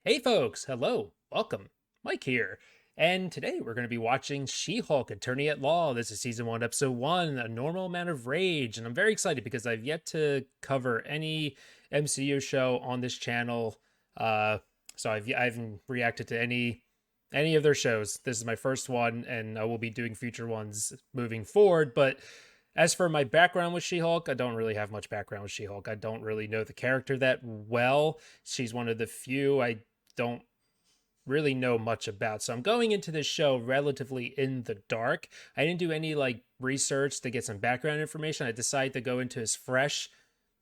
Hey folks, hello, welcome. Mike here. And today we're going to be watching She-Hulk Attorney at Law. This is season 1, episode 1, A Normal Amount of Rage. And I'm very excited because I've yet to cover any MCU show on this channel. I haven't reacted to any of their shows. This is my first one, and I will be doing future ones moving forward. But as for my background with She-Hulk, I don't really have much background with She-Hulk. I don't really know the character that well. She's one of the few I don't really know much about. So I'm going into this show relatively in the dark. I didn't do any research to get some background information. I decided to go into as fresh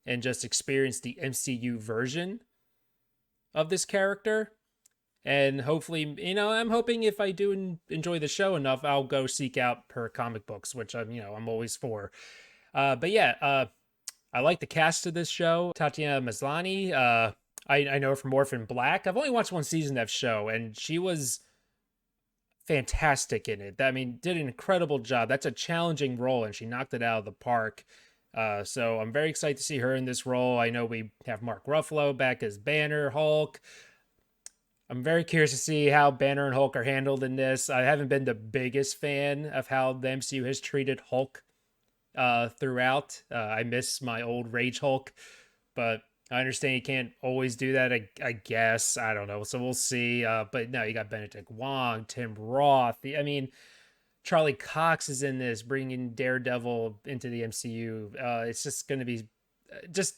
and just experience the MCU version of this character. And hopefully, I'm hoping if I do enjoy the show enough, I'll go seek out her comic books, which I'm always for. I like the cast of this show. Tatiana Maslany. I know her from Orphan Black. I've only watched one season of that show, and she was fantastic in it. I mean, did an incredible job. That's a challenging role, and she knocked it out of the park. So I'm very excited to see her in this role. I know we have Mark Ruffalo back as Banner, Hulk. I'm very curious to see how Banner and Hulk are handled in this. I haven't been the biggest fan of how the MCU has treated Hulk throughout. I miss my old Rage Hulk, but I understand you can't always do that. I guess I don't know. So we'll see. But no, you got Benedict Wong, Tim Roth. Charlie Cox is in this, bringing Daredevil into the MCU. It's just going to be just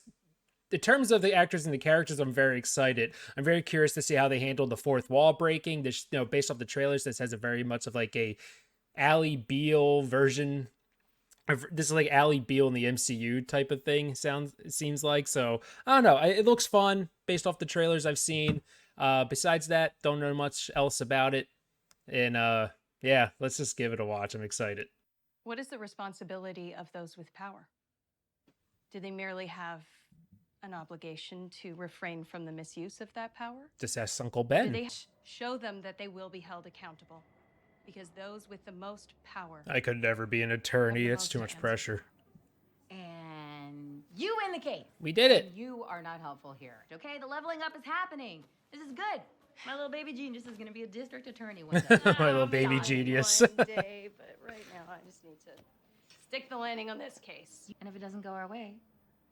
in terms of the actors and the characters. I'm very excited. I'm very curious to see how they handle the fourth wall breaking. This, based off the trailers, this has a very much of like a Ally Beale version. This is like Ally Beale in the MCU type of thing. Seems like. So I don't know. It looks fun based off the trailers I've seen. Besides that, don't know much else about it. And yeah, let's just give it a watch. I'm excited. What is the responsibility of those with power? Do they merely have an obligation to refrain from the misuse of that power? Just ask Uncle Do Ben. they show them that they will be held accountable? Because those with the most power. I could never be an attorney. It's too much pressure. And you win the case. We did it. You are not helpful here. Okay, the leveling up is happening. This is good. My little baby genius is going to be a district attorney one day. My little baby genius. One day, but right now I just need to stick the landing on this case. And if it doesn't go our way,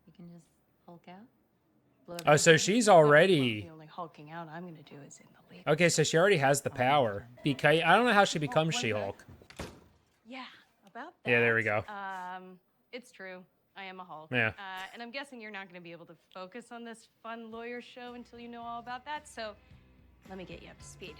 we can just Hulk out. Oh, so she's already. The only hulking out I'm going to do is in the lead. Okay, so she already has the power. Because I don't know how she becomes She-Hulk. Yeah, about that. Yeah, there we go. It's true. I am a Hulk. Yeah. And I'm guessing you're not going to be able to focus on this fun lawyer show until you know all about that. So let me get you up to speed.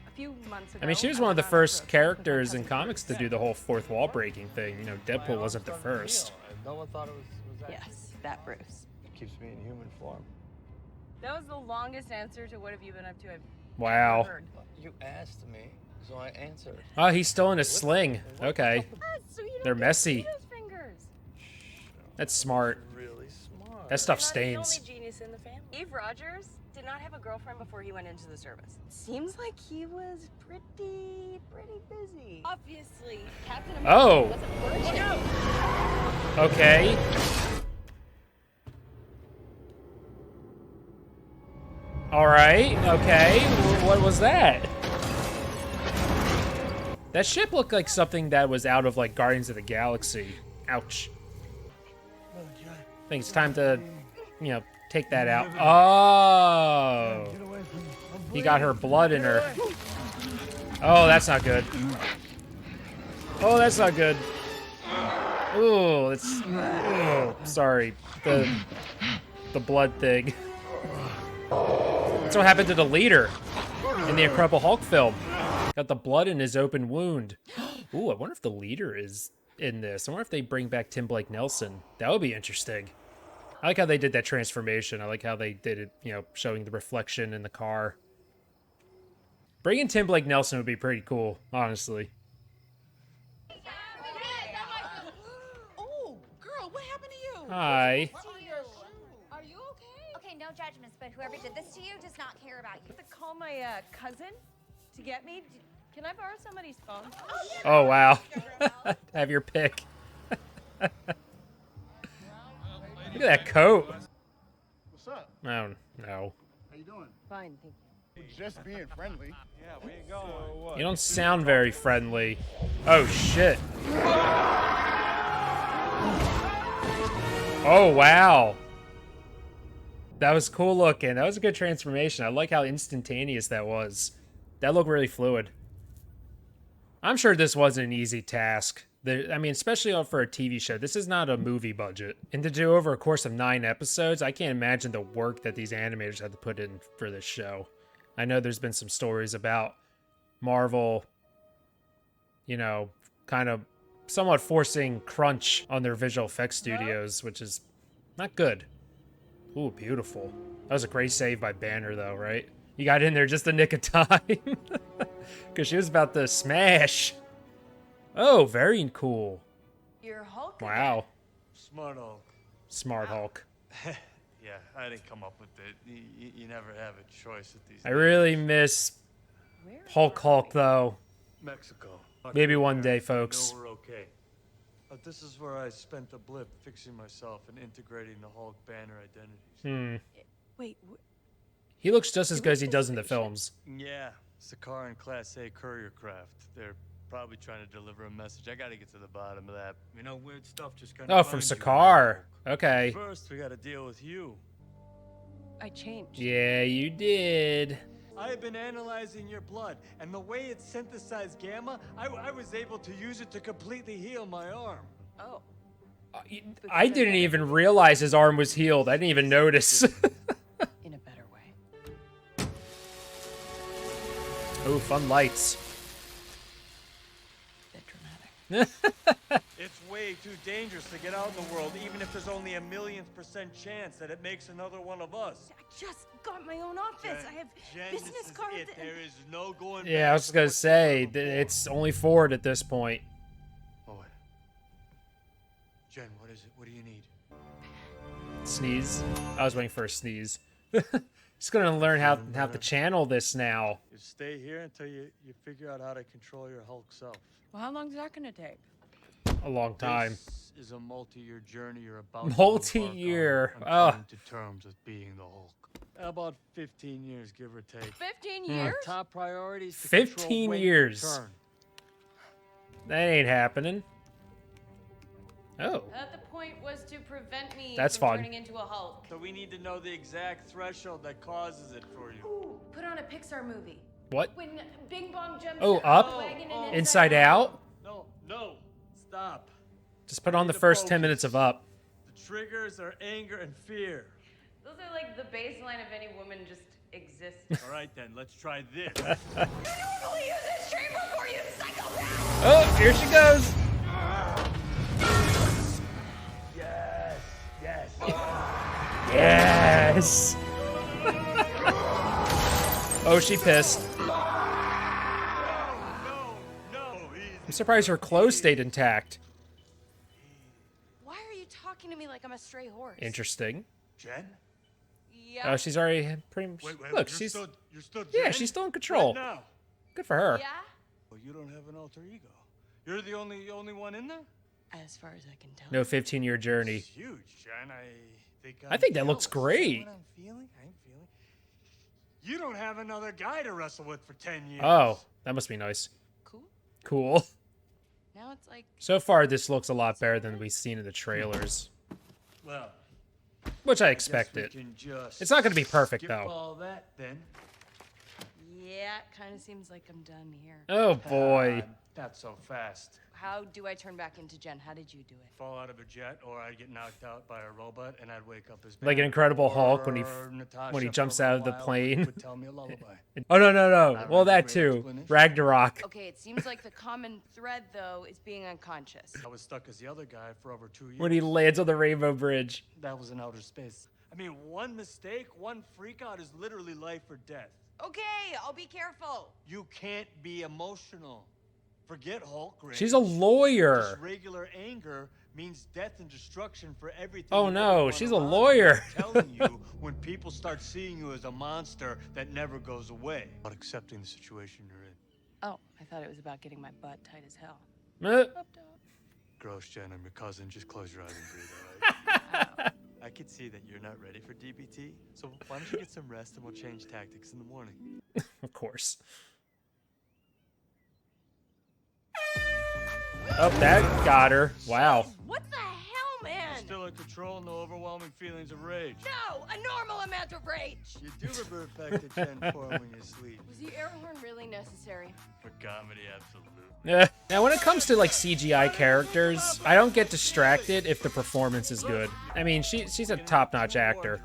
A few months ago, I mean, she was one of the first characters in comics to do the whole fourth wall breaking thing. Deadpool wasn't the first. No one thought it was that. Yes, that Bruce. It keeps me in human form. That was the longest answer to what have you been up to I've Wow. ever heard. You asked me, so I answered. Oh, he's still in a sling. Okay. So you don't They're get messy. those fingers. That's smart. Really smart. That stuff You're not stains. the only genius in the family. Eve Rogers did not have a girlfriend before he went into the service. Seems like he was pretty busy. Obviously, Captain America Oh. was a virgin. Okay. All right. Okay. What was that? That ship looked like something that was out of like Guardians of the Galaxy. Ouch. I think it's time to, take that out. Oh. He got her blood in her. Oh, that's not good. Oh, that's not good. Oh, it's. Oh, sorry. The blood thing. That's what happened to the leader in the Incredible Hulk film. Got the blood in his open wound. Ooh, I wonder if the leader is in this. I wonder if they bring back Tim Blake Nelson. That would be interesting. I like how they did that transformation. I like how they did it, showing the reflection in the car. Bringing Tim Blake Nelson would be pretty cool, honestly. Oh, girl, what happened to you? Hi. Are you okay? Okay, no judgments, but whoever did this to you does not care about you. To call my cousin to get me. Can I borrow somebody's phone? Oh, wow. Have your pick. Look at that coat. What's up? Oh, no. How you doing? Fine, thank you. Just being friendly. Yeah, where you going? You don't sound very friendly. Oh, shit. Oh, wow. That was cool looking. That was a good transformation. I like how instantaneous that was. That looked really fluid. I'm sure this wasn't an easy task. I mean, especially for a TV show. This is not a movie budget. And to do over a course of 9 episodes, I can't imagine the work that these animators had to put in for this show. I know there's been some stories about Marvel, you know, kind of somewhat forcing crunch on their visual effects studios, which is not good. Ooh, beautiful. That was a great save by Banner, though, right? You got in there just the nick of time. Because she was about to smash. Oh, very cool. You're Hulk. Wow. Smart Hulk. Smart Hulk. Yeah, I didn't come up with it. You never have a choice with these. I really miss Hulk, though. Mexico. Maybe one day, folks. No, we're okay. But this is where I spent the blip fixing myself and integrating the Hulk Banner identities. Wait, He looks just as good as he does in the films. Yeah, Sakaar and Class A courier craft. They're probably trying to deliver a message. I gotta get to the bottom of that. You know, weird stuff just kind of. Oh, from Sakaar. Okay. First, we gotta deal with you. I changed. Yeah, you did. I have been analyzing your blood, and the way it synthesized gamma, I was able to use it to completely heal my arm. Oh. I didn't even realize his arm was healed. I didn't even notice. In a better way. Oh, fun lights. Bit dramatic. It's way too dangerous to get out in the world, even if there's only a millionth% chance that it makes another one of us. I just got my own office. I have Jen, business this is cards. it. There is no going back. Yeah, I was just gonna say, it's only Ford at this point. Oh, wait. Jen, what is it? What do you need? Sneeze. I was waiting for a sneeze. Just gonna learn how to channel this now. You stay here until you figure out how to control your Hulk self. Well, how long is that gonna take? A long time. This is a multi-year journey you're about Multi-year. to embark on. I'm coming to terms with being the Hulk. About 15 years, give or take. 15 years? Top priorities to 15 control weight years. and turn. That ain't happening. Oh. The point was to prevent me That's from fun. turning into a Hulk. So we need to know the exact threshold that causes it for you. Ooh, put on a Pixar movie. What? When Bing Bong jumps Oh, out up? of the wagon and Inside Out? No, stop. Just put on the first 10 minutes of Up. The triggers are anger and fear. Those are like the baseline of any woman just exists. All right then, let's try this. Normally use this chamber for you, psychopath! Oh, here she goes. Yes. Yes. Oh, she pissed. No. I'm surprised her clothes stayed intact. Why are you talking to me like I'm a stray horse? Interesting. Jen? Yeah. Oh, she's already pretty much. Wait, Look, you're she's. still Yeah, Jen? she's still in control. Right now. Good for her. Yeah? Well, you don't have an alter ego. You're the only one in there? As far as I can tell. No 15-year journey. It's huge, Jen. I think that looks jealous. great. You know what I'm feeling? You don't have another guy to wrestle with for 10 years. Oh, that must be nice. Cool. Cool. Now it's like. So far, this looks a lot better than we've seen in the trailers, Well, which I guess we expected. can just It's not going to be perfect, skip though. all that then. Yeah, it kind of seems like I'm done here. Oh, boy. Not so fast. How do I turn back into Jen? How did you do it? Fall out of a jet, or I'd get knocked out by a robot, and I'd wake up as Like an Banner. Incredible Hulk when he Or Natasha when he for jumps a out of the while plane. would tell me a lullaby. Oh, no. Not Well, really that great too. explanation. Ragnarok. Okay, it seems like the common thread, though, is being unconscious. I was stuck as the other guy for over 2 years. When he lands on the Rainbow Bridge. That was in outer space. I mean, one mistake, one freak out is literally life or death. Okay, I'll be careful. You can't be emotional. Forget Hulk rage. She's a lawyer. Just regular anger means death and destruction for everything. Oh, and no, everyone she's a around you. lawyer. I'm telling you, when people start seeing you as a monster that never goes away, not accepting the situation you're in. Oh, I thought it was about getting my butt tight as hell. Uh, Gross, Jen, I'm your cousin. Just close your eyes and breathe, all right? I could see that you're not ready for DBT, so why don't you get some rest and we'll change tactics in the morning. Of course. Oh, that got her. Wow. What the hell, man? Still in control, no overwhelming feelings of rage. No, a normal amount of rage. You do revert back to Gen 4 when you sleep. Was the air horn really necessary? For comedy, absolutely. Now, when it comes to like CGI characters, I don't get distracted if the performance is good. I mean, she's a top-notch actor.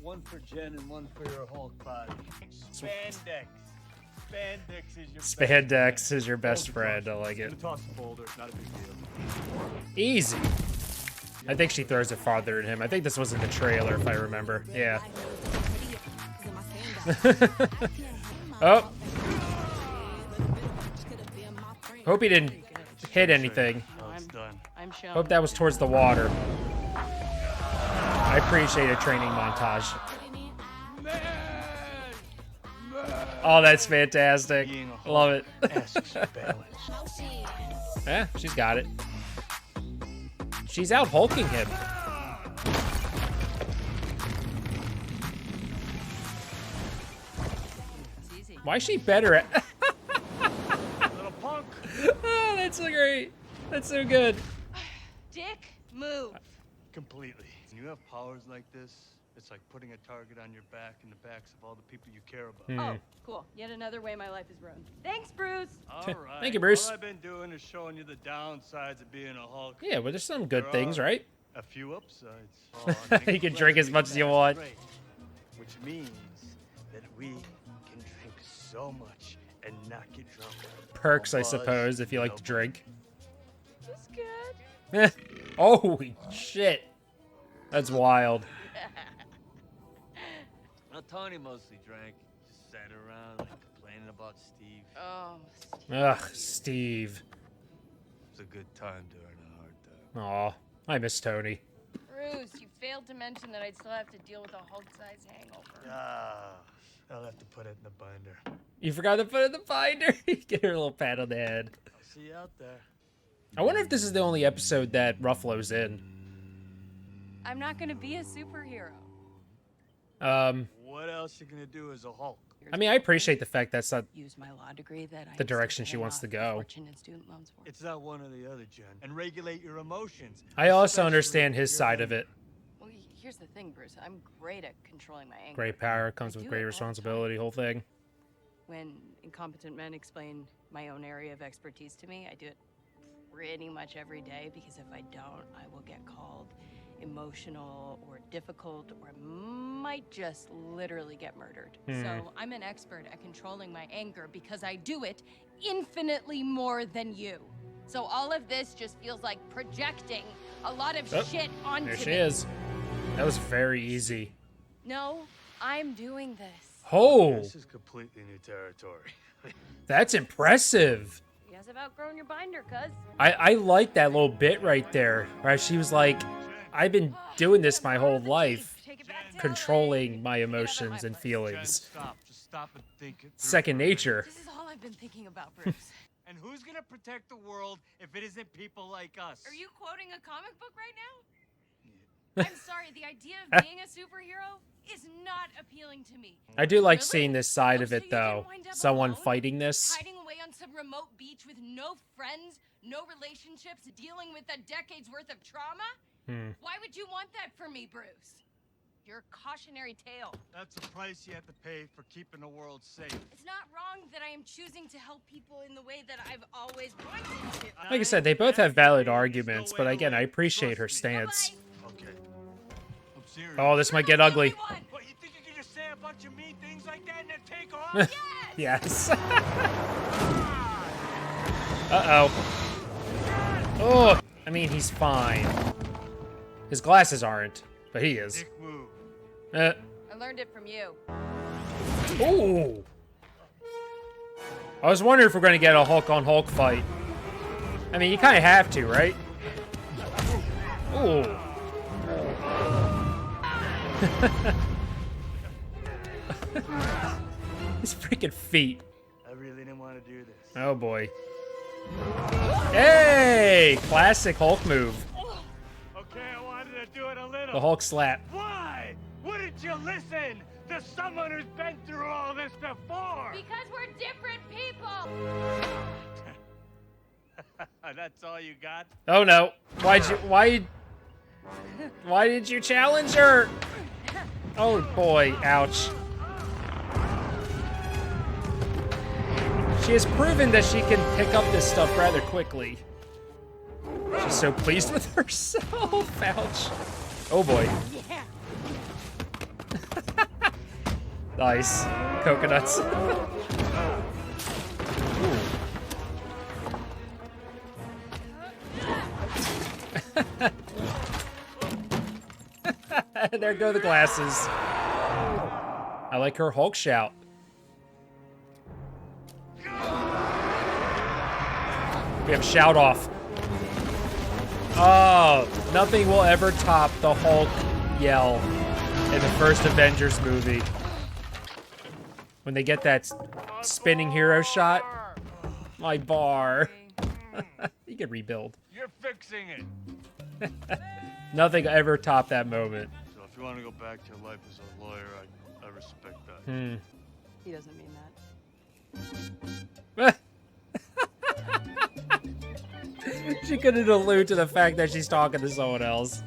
One for Jen and one for your Hulk body. Spandex. Spandex is your best friend. I like it. Toss a boulder, not a big deal. Easy. I think she throws it farther than him. I think this was in the trailer, if I remember. Yeah. Oh. Hope he didn't hit anything. Oh, it's done. I'm shown. Hope that was towards the water. I appreciate a training montage. Oh, that's fantastic. Love it. Yeah, she's got it. She's out hulking him. Why is she better at... Little punk. Oh, that's so great. That's so good. Dick, move. Completely. When you have powers like this, it's like putting a target on your back and the backs of all the people you care about. Oh, cool. Yet another way my life is ruined. Thanks, Bruce. All right. Thank you, Bruce. All I've been doing is showing you the downsides of being a Hulk. Yeah, well, there's some good There things, are right? A few upsides. You can drink as much as you want. Which means that we can drink so much and not get drunk. Perks, I Buzz, suppose, if you like no to drink. That's good. Holy shit. That's wild. Well, Tony mostly drank. Just sat around like complaining about Steve. Oh, Ugh, Steve. It was a good time during a hard time. Aw, I miss Tony. Bruce, you failed to mention that I'd still have to deal with a Hulk-sized hangover. Ah, I'll have to put it in the binder. You forgot to put it in the binder? Get her a little pat on the head. I'll see you out there. I wonder if this is the only episode that Ruffalo's in. I'm not gonna be a superhero. What else you gonna do as a Hulk? I mean, I appreciate the fact that's not Use my law degree that I the direction she wants to go. Fortune student loans for. It's not one or the other, Jen. And regulate your emotions. I also especially understand his your side of anger. it. Well, here's the thing, Bruce. I'm great at controlling my anger. Great power comes I with do great it all the responsibility, whole thing. When incompetent men explain my own area of expertise to me, I do it pretty much every day because if I don't, I will get called emotional or difficult or might just literally get murdered. So I'm an expert at controlling my anger because I do it infinitely more than you. So all of this just feels like projecting a lot of shit onto There she me. is. That was very easy. No, I'm doing this. Oh, This is completely new territory. that's impressive. You guys have outgrown your binder, cuz. I like that little bit right there, where she was like, I've been doing this my whole life, controlling my emotions and Jen, feelings. stop. Just stop and think it through Second for a minute. nature. This is all I've been thinking about, Bruce. And who's gonna protect the world if it isn't people like us? Are you quoting a comic book right now? I'm sorry, the idea of being a superhero is not appealing to me. I do like Really? seeing this side of So it, you though. didn't wind up Someone alone? fighting this. Hiding away on some remote beach with no friends, no relationships, dealing with a decade's worth of trauma? Why would you want that for me, Bruce? You're a cautionary tale. That's the price you have to pay for keeping the world safe. It's not wrong that I am choosing to help people in the way that I've always wanted to. Like I said, they both have valid arguments, but again, I appreciate her stance. Bye-bye. Okay. I'm serious. Oh, this might You're get not the ugly. only one. What, you think you can just say a bunch of mean things like that and then take off? Yes! Yes. Uh-oh. Oh, I mean, he's fine. His glasses aren't, but he is. Dick move. I learned it from you. Ooh. I was wondering if we're going to get a Hulk-on-Hulk fight. I mean, you kind of have to, right? Ooh. His freaking feet. I really didn't want to do this. Oh, boy. Hey! Classic Hulk move. Okay, I wanted to do do it a little. The Hulk slap. Why wouldn't you listen to someone who's been through all this before? Because we're different people. That's all you got? Oh no. Why did you challenge her? Oh boy, ouch. She has proven that she can pick up this stuff rather quickly. She's so pleased with herself. Ouch. Oh boy. Yeah. Nice. Coconuts. There go the glasses. I like her Hulk shout. We have shout off. Oh, nothing will ever top the Hulk yell in the first Avengers movie. When they get that spinning hero shot. My bar. You can rebuild. You're fixing it. Nothing ever topped that moment. So if you want to go back to your life as a lawyer, I respect that. He doesn't mean that. She couldn't allude to the fact that she's talking to someone else.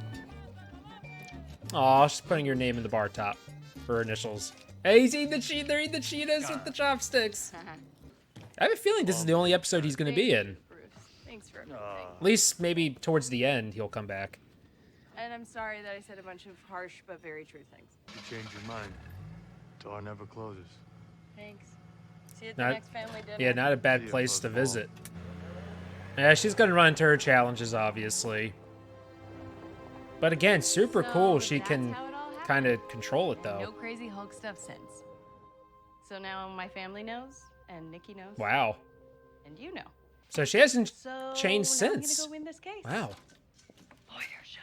Aw, she's putting your name in the bar top for her initials. Hey, he's eating they're eating the Cheetos with the chopsticks. I have a feeling this is the only episode he's going to be in. Bruce, thanks for everything. At least maybe towards the end he'll come back. And I'm sorry that I said a bunch of harsh but very true things. You change your mind. Door never closes. Thanks. See you at the Not- next family dinner. Yeah, not a bad place to visit. Yeah, she's going to run into her challenges, obviously. But again, super cool. She that's can how it all happened. kind of control it, No though. crazy Hulk stuff since. So now my family knows, and Nikki knows, Wow. and you know. So she hasn't So changed now since. I'm gonna go win this case. Wow. Lawyer show.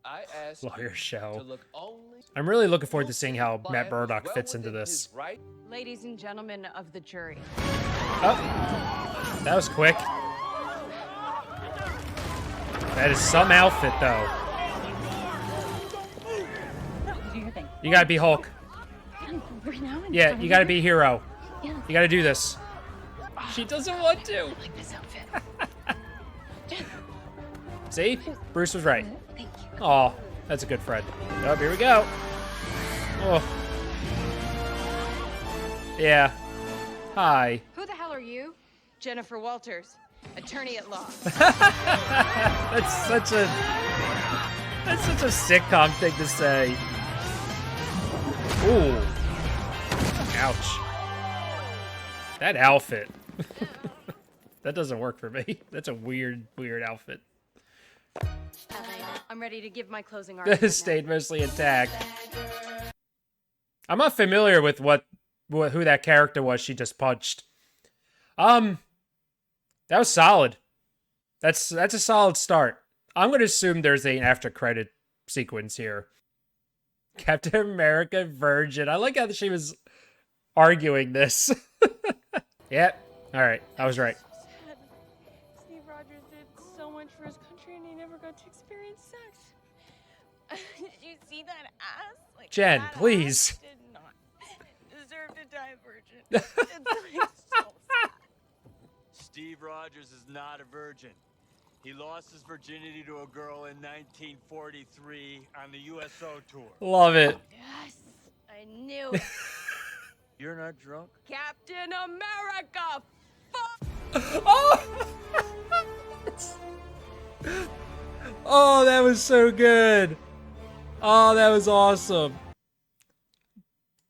I asked Lawyer you show. to look only I'm really looking forward to seeing how Matt Murdock well fits into within this. his right. Ladies and gentlemen of the jury. Oh, that was quick. That is some outfit, though. Do your thing. You gotta be Hulk. Right now? Yeah, you gotta be a hero. You gotta do this. She doesn't want to. like this outfit. See? Bruce was right. Thank you. Aw, that's a good friend. Oh, here we go. Oh. Yeah. Hi. Who the hell are you? Jennifer Walters, attorney at law. That's such a sitcom thing to say. Ooh. Ouch. That outfit. That doesn't work for me. That's a weird outfit. I'm ready to give my closing argument. now. Stayed mostly intact. I'm not familiar with who that character was she just punched. That was solid. That's a solid start. I'm gonna assume there's an after credit sequence here. Captain America Virgin. I like how she was arguing this. Yep. All right. I was right. Sad. Steve Rogers did so much for his country and he never got to experience sex. Did you see that ass? Like, Jen, that please. ass did not deserve to die a virgin. It's like so sad. Steve Rogers is not a virgin. He lost his virginity to a girl in 1943 on the USO tour. Love it. Yes, I knew it. You're not drunk? Captain America. Fuck. Oh! Oh, that was so good. Oh, that was awesome.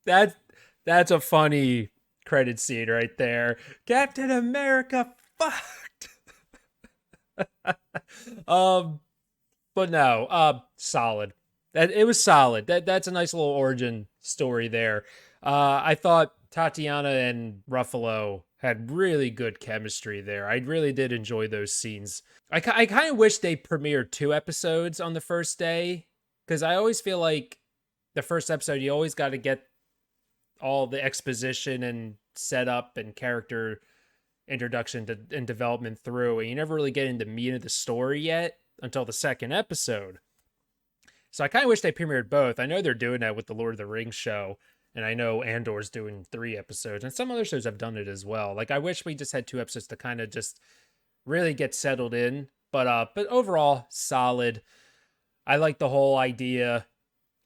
That's a funny credit scene right there. Captain America fucked. But no, solid. It was solid. That's a nice little origin story there. I thought Tatiana and Ruffalo had really good chemistry there. I really did enjoy those scenes. I kind of wish they premiered 2 episodes on the first day, because I always feel like the first episode, you always got to get all the exposition and setup and character introduction and development through, and you never really get into the meat of the story yet until the second episode. So I kind of wish they premiered both. I know they're doing that with the Lord of the Rings show, and I know Andor's doing 3 episodes, and some other shows have done it as well. Like, I wish we just had 2 episodes to kind of just really get settled in. But overall, solid. I like the whole idea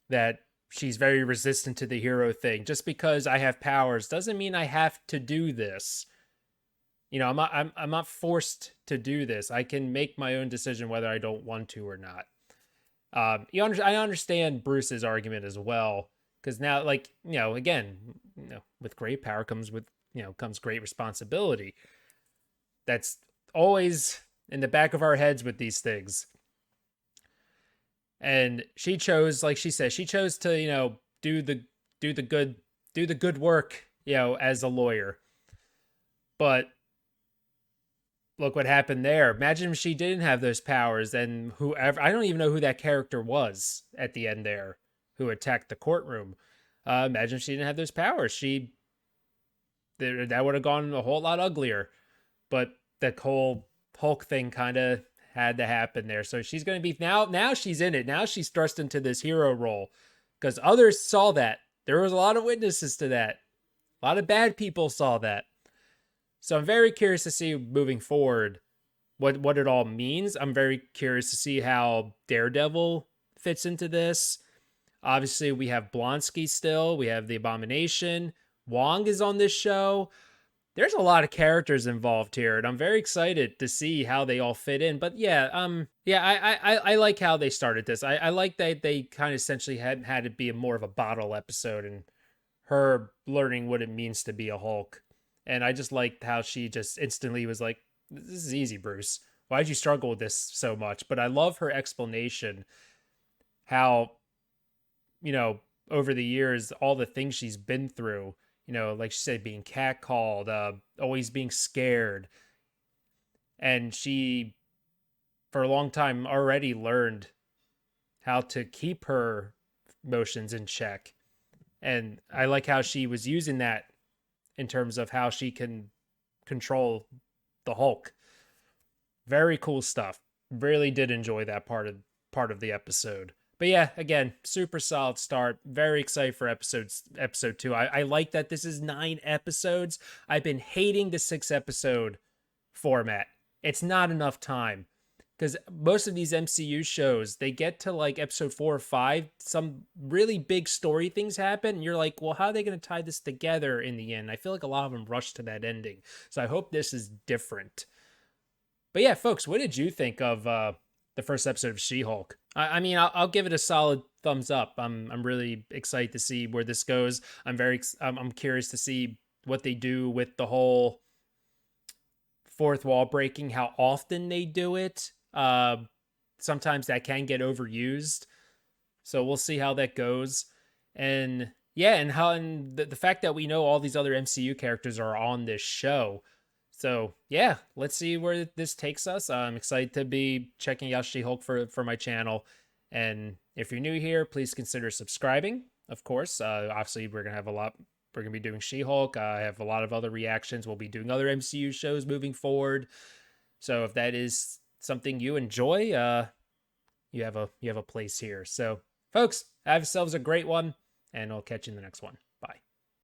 that she's very resistant to the hero thing. Just because I have powers doesn't mean I have to do this. You know, I'm not forced to do this. I can make my own decision whether I don't want to or not. I understand Bruce's argument as well, because now, like, you know, again, you know, with great power comes great responsibility. That's always in the back of our heads with these things. And she chose, like she says, she chose to, you know, do the good work, you know, as a lawyer. But look what happened there. Imagine if she didn't have those powers, and whoever, I don't even know who that character was at the end there who attacked the courtroom. Imagine if she didn't have those powers. That would have gone a whole lot uglier. But the whole Hulk thing kind of had to happen there. So she's going to be now she's in it. Now she's thrust into this hero role because others saw that. There was a lot of witnesses to that. A lot of bad people saw that. So I'm very curious to see moving forward what it all means. I'm very curious to see how Daredevil fits into this. Obviously, we have Blonsky still. We have the Abomination. Wong is on this show. There's a lot of characters involved here, and I'm very excited to see how they all fit in. But I like how they started this. I like that they kind of essentially had to be more of a bottle episode and her learning what it means to be a Hulk. And I just liked how she just instantly was like, this is easy, Bruce. Why'd you struggle with this so much? But I love her explanation, how, you know, over the years, all the things she's been through, you know, like she said, being catcalled, always being scared. And she, for a long time, already learned how to keep her emotions in check. And I like how she was using that in terms of how she can control the Hulk. Very cool stuff. Really did enjoy that part of the episode. But yeah, again, super solid start. Very excited for episode 2. I like that this is 9 episodes. I've been hating the 6-episode format. It's not enough time. Because most of these MCU shows, they get to like episode 4 or 5, some really big story things happen, and you're like, well, how are they going to tie this together in the end? I feel like a lot of them rush to that ending. So I hope this is different. But yeah, folks, what did you think of the first episode of She-Hulk? I mean, I'll give it a solid thumbs up. I'm really excited to see where this goes. I'm curious to see what they do with the whole fourth wall breaking, how often they do it. Sometimes that can get overused, so we'll see how that goes. And yeah, and the fact that we know all these other MCU characters are on this show. So yeah, let's see where this takes us. I'm excited to be checking out She-Hulk for my channel. And if you're new here, please consider subscribing. Of course, obviously we're gonna be doing She-Hulk. I have a lot of other reactions. We'll be doing other MCU shows moving forward. So if that is something you enjoy, you have a place here. So folks, have yourselves a great one, and I'll catch you in the next one.